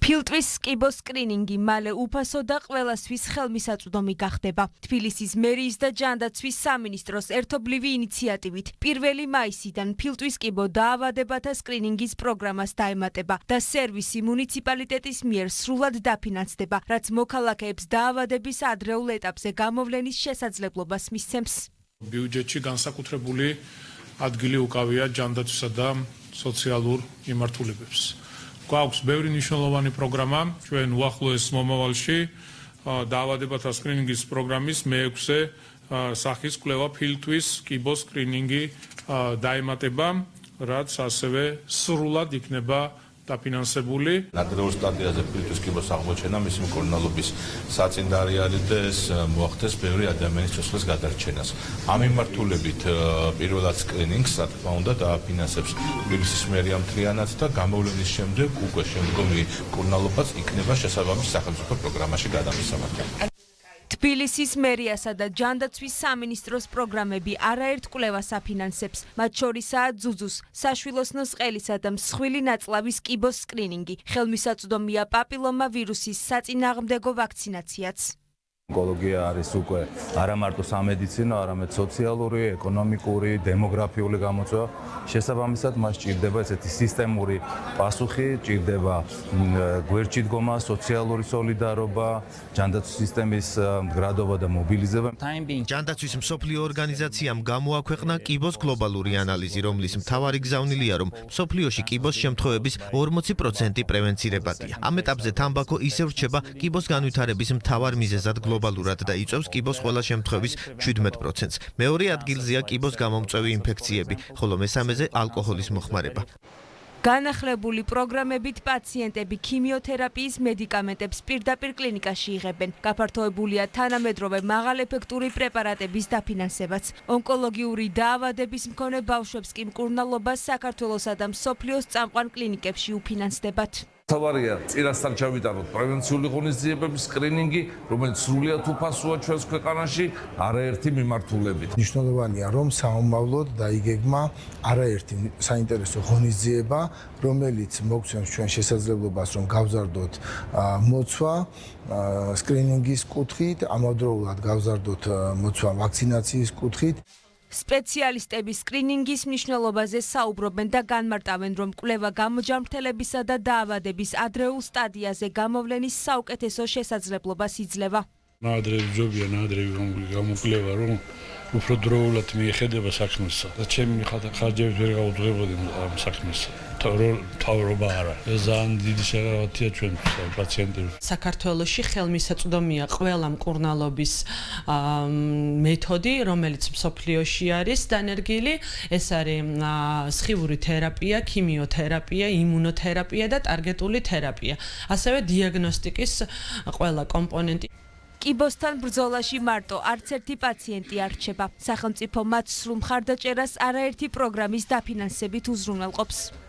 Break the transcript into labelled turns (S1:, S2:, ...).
S1: ფილტვის კიბოს სკრინინგი მალე უფასო და ყველასთვის ხელმისაწვდომი გახდება. თბილისის მერიის და ჯანდაცვის სამინისტროს ერთობლივი ინიციატივით 1 მაისიდან ფილტვის კიბო დაავადებათა სკრინინგის პროგრამას დაემატება და სერვისი მუნიციპალიტეტის მიერ სრულად დაფინანსდება, რაც მოქალაქეებს დაავადების ადრეულ ეტაპზე გამოვლენის შესაძლებლობას მისცემს.
S2: ბიუჯეტში განსაკუთრებული ადგილი უკავია ჯანდაცვისა და სოციალურ მიმართულებებს. გვაქვს ბევრი მნიშვნელოვანი პროგრამა ჩვენ უახლოეს მომავალში დაავადებათა სკრინინგის პროგრამის მე-6 სახის კვლევა ფილტვის კიბოს სკრინინგი დაემატება, რაც ასევე სრულად იქნება დაფინანსებული.
S3: ნადრეულ სტადიაზე ფილტვის კიბოს აღმოჩენა მისი მკურნალობის საწინდარი არის და ეს მოახდენს ბევრი ადამიანის ცოცხლის გადარჩენას. ამ მიმართულებით პირველად სკრინინგს, რა თქმა უნდა, დააფინანსებს თბილისის მერია მთლიანად და გამოვლენის შემდეგ უკვე შემდგომი მკურნალობაც იქნება შესაბამის სახელმწიფო პროგრამაში გადამისამართი.
S1: თბილისის მერიასა და ჯანდაცვის სამინისტროს პროგრამები არაერთ კვლევას აფინანსებს, მათ შორისაა ძუძუს, საშვილოსნოს ყელისა და მსხვილი ნაწლავის კიბოს სკრინინგი. ხელმისაწვდომია პაპილომა ვირუსის საწინააღმდეგო ვაქცინაციაც.
S4: ონკოლოგია არის უკვე არა მარტო სამედიცინო, არამედ სოციალური, ეკონომიკური, დემოგრაფიული გამოწვევა. შესაბამისად, მას ჭირდება ესეთი სისტემური პასუხი, ჭირდება გვერდში დგომა, სოციალური სოლიდარობა, ჯანდაცვის სისტემის მდგრადობა და მობილიზება.
S5: ჯანდაცვის მსოფლიო ორგანიზაციამ გამოაქვეყნა კიბოს გლობალური ანალიზი, რომლის მთავარი გზავნილია, რომ მსოფლიოში კიბოს შემთხვევების 40% პრევენცირებადია. ამ ეტაპზე თამბაქო ისევ რჩება კიბოს განვითარების მთავარ მიზეზად გლობალურად და იწვევს კიბოს ყველა შემთხვევის 17%. მეორე ადგილზეა კიბოს გამომწვევი ინფექციები, ხოლო მესამეზე ალკოჰოლის მოხმარება.
S1: განახლებული პროგრამებით პაციენტები ქიმიოთერაპიის მედიკამენტებს პირდაპირ კლინიკაში იღებენ. გაფართოებულია თანამედროვე მაღალეფექტური პრეპარატების დაფინანსებაც. ონკოლოგიური დაავადების მქონე ბავშვებს კი მკურნალობა საქართველოსა და მსოფლიოს წამყვან კლინიკებში უფინანსდებათ.
S6: თავარია წინასწარ ჩავიტანოთ პრევენციული ღონისძიებების სკრინინგი, რომელიც სრულიად უფასოა ჩვენს ქვეყანაში არაერთი მიმართულებით.
S7: მნიშვნელოვანია, რომ საომავლოდ დაიგეგმა არაერთი საინტერესო ღონისძიება, რომელიც მოგცემს ჩვენ შესაძლებლობას, რომ გავზარდოთ მოცვა სკრინინგის კუთხით, ამავდროულად გავზარდოთ მოცვა ვაქცინაციის კუთხით.
S1: სპეციალისტები სკრინინგის მნიშვნელობაზე საუბრობენ და განმარტავენ, რომ კვლევა გამოჯანმრთელებისა და დაავადების ადრეულ სტადიაზე გამოვლენის საუკეთესო შესაძლებლობას იძლევა.
S2: ნაადრევი ჯობია, ნაადრევი გამოკვლევა, რომ უფრო დროულად მიეხედება საქმესა და ჩემი ხარჯებით ვერ გავუძღვებოდი ამ საქმეს. თავრობა არა. ეს ძალიან დიდი შეღავათია ჩვენთვის პაციენტებს.
S8: საქართველოში ხელმისაწვდომია ყველა მკურნალობის მეთოდი, რომელიც მსოფლიოში არის დანერგილი. ეს არის სხივური თერაპია, ქიმიოთერაპია, იმუნოთერაპია და ტარგეტული თერაპია. ასევე დიაგნოსტიკის ყველა კომპონენტი. კიბოსთან ბრძოლაში მარტო არც ერთი პაციენტი არ რჩება. სახელმწიფო მათ სრულ მხარდაჭერას არაერთი პროგრამის დაფინანსებით უზრუნველყოფს.